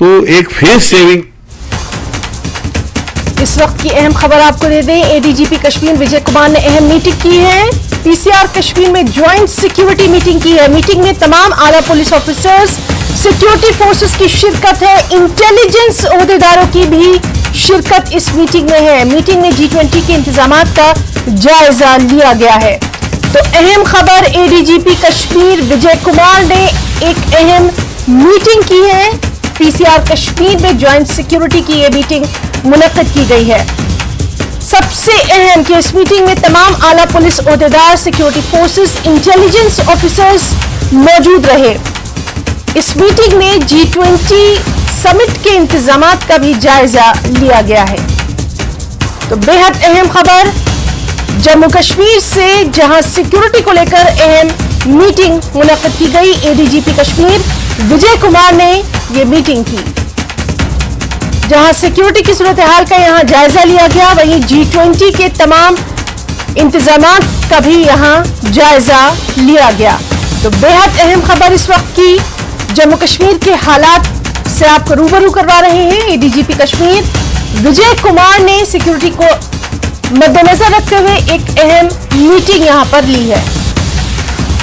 तो एक face saving. इस वक्त की अहम खबर आपको दे दें, एडीजीपी कश्मीर विजय कुमार ने अहम मीटिंग की है। पीसीआर कश्मीर में ज्वाइंट सिक्योरिटी मीटिंग की है। मीटिंग में तमाम आला पुलिस ऑफिसर्स, सिक्योरिटी फोर्सेस की शिरकत है। इंटेलिजेंस ओहदेदारों की भी शिरकत इस मीटिंग में है। मीटिंग में G20 के इंतजामात का जायजा लिया गया है। तो अहम खबर, एडीजीपी कश्मीर विजय कुमार ने एक अहम मीटिंग की है। पीसीआर कश्मीर में ज्वाइंट सिक्योरिटी की यह मीटिंग मुनक्किद की गई है। सबसे अहम कि इस मीटिंग में तमाम आला पुलिस ओहदेदार, सिक्योरिटी फोर्सेस, इंटेलिजेंस ऑफिसर्स मौजूद रहे। इस मीटिंग में G20 समिट के इंतजामात का भी जायजा लिया गया है। तो बेहद अहम खबर जम्मू कश्मीर से, जहां सिक्योरिटी को लेकर अहम मीटिंग मुनक्किद की गई। एडीजीपी कश्मीर विजय कुमार ने यह मीटिंग की, जहां सिक्योरिटी की सूरत हाल का यहां जायजा लिया गया। वहीं G20 के तमाम इंतजामात का भी यहां जायजा लिया गया। तो बेहद अहम खबर इस वक्त की, जम्मू कश्मीर के हालात से आपको रूबरू करवा रहे हैं। एडीजीपी कश्मीर विजय कुमार ने सिक्योरिटी को मद्देनजर रखते हुए एक अहम मीटिंग यहां पर ली है।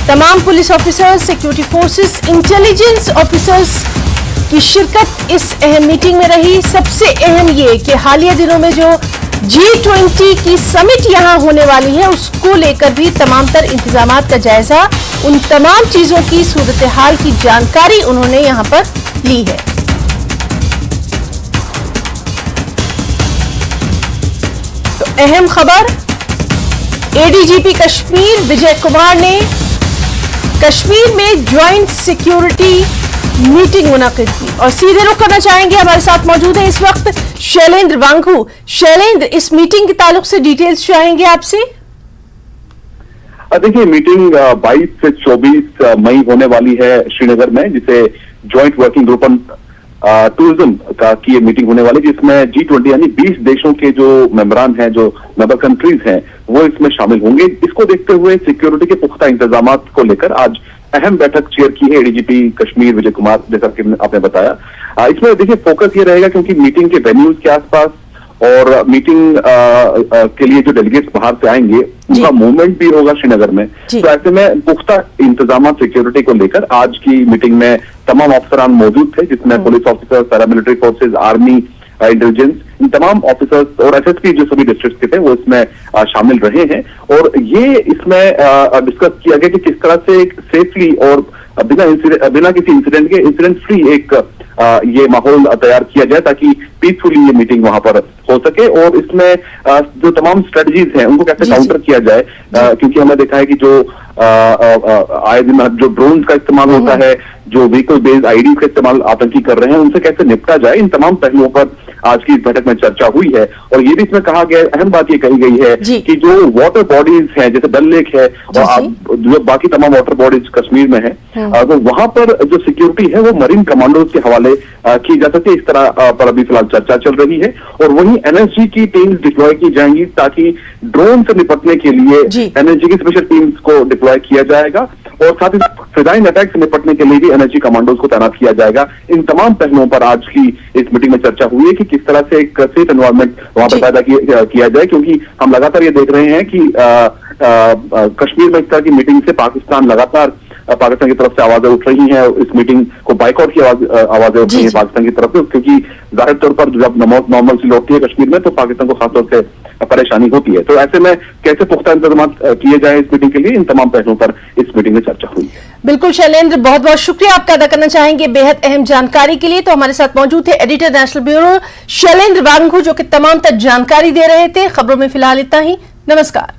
तमाम police officers, security forces, intelligence officers की शिरकत इस अहम मीटिंग में रही। सबसे अहम ये कि हालिया दिनों में जो G20 की समिट यहां होने वाली है, उसको लेकर भी तमाम तर इंतजामात का जायजा, उन तमाम चीजों की सूरत हाल की जानकारी उन्होंने यहां पर ली है। तो अहम खबर, एडीजीपी कश्मीर विजय कुमार ने कश्मीर में ज्वाइंट सिक्योरिटी मीटिंग मुनक्किद की। और सीधे रुख करना चाहेंगे, हमारे साथ मौजूद है इस वक्त शैलेंद्र वांगू। शैलेंद्र, इस मीटिंग के ताल्लुक से डिटेल्स चाहेंगे आपसे। देखिए, मीटिंग 22 से 24 मई होने वाली है श्रीनगर में, जिसे joint working group on tourism का की ये मीटिंग होने वाली, जिसमें G20 यानी 20 देशों के जो मेंबरान हैं, जो मेंबर कंट्रीज हैं, वो इसमें शामिल होंगे। इसको देखते हुए सिक्योरिटी के पुख्ता इंतजामात को लेकर आज अहम बैठक चेयर की है एडीजीपी कश्मीर विजय कुमार, जैसा कि आपने बताया। इसमें देखिए फोकस ये रहेगा, क्योंकि मीटिंग के वेन्यूज के आसपास और मीटिंग के लिए जो डेलीगेट्स बाहर से आएंगे, उनका मूवमेंट भी होगा श्रीनगर में। तो ऐसे में पुख्ता इंतजाम सिक्योरिटी को लेकर आज की मीटिंग में तमाम अफसरान मौजूद थे, जिसमें police officers, paramilitary forces, army, intelligence, इन तमाम ऑफिसर्स और एसएसपी जो सभी डिस्ट्रिक्ट के थे वो इसमें शामिल रहे हैं। और ये इसमें डिस्कस किया गया कि किस तरह से एक सेफली और बिना किसी इंसिडेंट फ्री एक ये माहौल तैयार किया जाए, ताकि पीसफुली ये मीटिंग वहां पर हो सके। और इसमें जो तमाम स्ट्रेटजीज हैं उनको कैसे काउंटर किया जाए, क्योंकि हमने देखा है कि जो आए दिन जो ड्रोन का इस्तेमाल होता है, जो व्हीकल बेस्ड आईडी का इस्तेमाल आतंकी कर रहे हैं, उनसे कैसे निपटा जाए, इन तमाम पहलुओं पर आज की इस बैठक में चर्चा हुई है। और ये भी इसमें कहा गया, अहम बात ये कही गई है कि जो वाटर बॉडीज हैं, जैसे डल लेक है और जो बाकी तमाम वाटर बॉडीज कश्मीर में है, तो वहां पर जो सिक्योरिटी है वो मरीन कमांडोज के हवाले की जा सके, इस तरह पर अभी फिलहाल चर्चा चल रही है। और वहीं एनएसजी की टीम्स डिप्लॉय की जाएंगी, ताकि ड्रोन से निपटने के लिए एनएसजी की स्पेशल टीम्स को डिप्लॉय किया जाएगा। और साथ ही फिजाइन अटैक से निपटने के लिए भी एनएसजी कमांडोज को तैनात किया जाएगा। इन तमाम पहलुओं पर आज की इस मीटिंग में चर्चा हुई है कि किस तरह से एक सेफ एनवायरनमेंट वहां पर पैदा किया जाए, क्योंकि हम लगातार ये देख रहे हैं कि कश्मीर में इस तरह की मीटिंग से पाकिस्तान की तरफ से आवाजें उठ रही हैं। इस मीटिंग को बाइकआउट की आवाजें उठ रही हैं पाकिस्तान की तरफ से, क्योंकि जाहिर तौर पर जब नॉर्मल सी लौटती है कश्मीर में, तो पाकिस्तान को खासतौर से परेशानी होती है। तो ऐसे में कैसे पुख्ता इंतजाम किए जाए इस मीटिंग के लिए, इन तमाम पहलुओं पर इस मीटिंग में चर्चा हुई है। बिल्कुल शैलेंद्र, बहुत बहुत शुक्रिया आपका अदा करना चाहेंगे बेहद अहम जानकारी के लिए। तो हमारे साथ मौजूद थे एडिटर नेशनल ब्यूरो शैलेंद्र वांगू, जो कि तमाम तक जानकारी दे रहे थे। खबरों में फिलहाल इतना ही। नमस्कार।